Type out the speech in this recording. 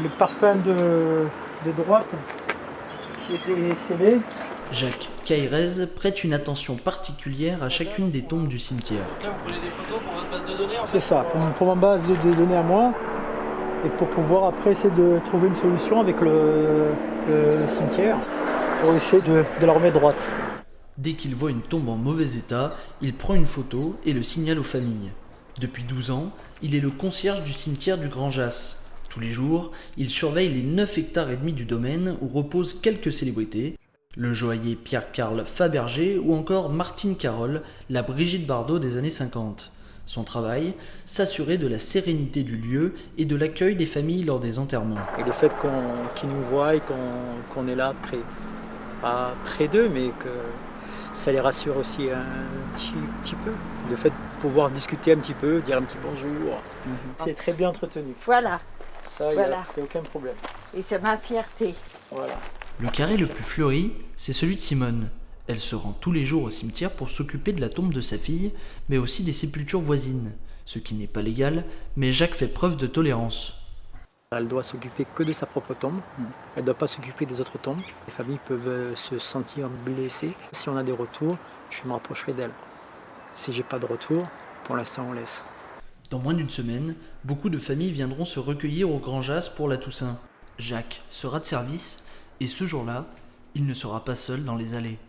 le parpaing de droite qui était scellé. Jacques Cairez prête une attention particulière à chacune des tombes du cimetière. Donc là, vous prenez des photos pour votre base de données en fait. C'est ça, pour ma base de données à moi. Et pour pouvoir après essayer de trouver une solution avec le cimetière pour essayer de la remettre droite. Dès qu'il voit une tombe en mauvais état, il prend une photo et le signale aux familles. Depuis 12 ans, il est le concierge du cimetière du Grand Jas. Tous les jours, il surveille les 9 hectares et demi du domaine où reposent quelques célébrités, le joaillier Pierre-Carl Fabergé ou encore Martine Carole, la Brigitte Bardot des années 50. Son travail, s'assurer de la sérénité du lieu et de l'accueil des familles lors des enterrements. Et le fait qu'ils nous voient et qu'on est là pas près d'eux, mais que ça les rassure aussi un petit peu. Le fait de pouvoir discuter un petit peu, dire un petit bonjour. C'est très bien entretenu. Voilà, Ça, il n'y a aucun problème. et c'est ma fierté. Voilà. Le carré le plus fleuri, c'est celui de Simone. Elle se rend tous les jours au cimetière pour s'occuper de la tombe de sa fille, mais aussi des sépultures voisines. Ce qui n'est pas légal, mais Jacques fait preuve de tolérance. Elle doit s'occuper que de sa propre tombe. Elle ne doit pas s'occuper des autres tombes. Les familles peuvent se sentir blessées. Si on a des retours, je me rapprocherai d'elle. Si j'ai pas de retour, pour l'instant on laisse. Dans moins d'une semaine, beaucoup de familles viendront se recueillir au Grand Jas pour la Toussaint. Jacques sera de service, et ce jour-là, il ne sera pas seul dans les allées.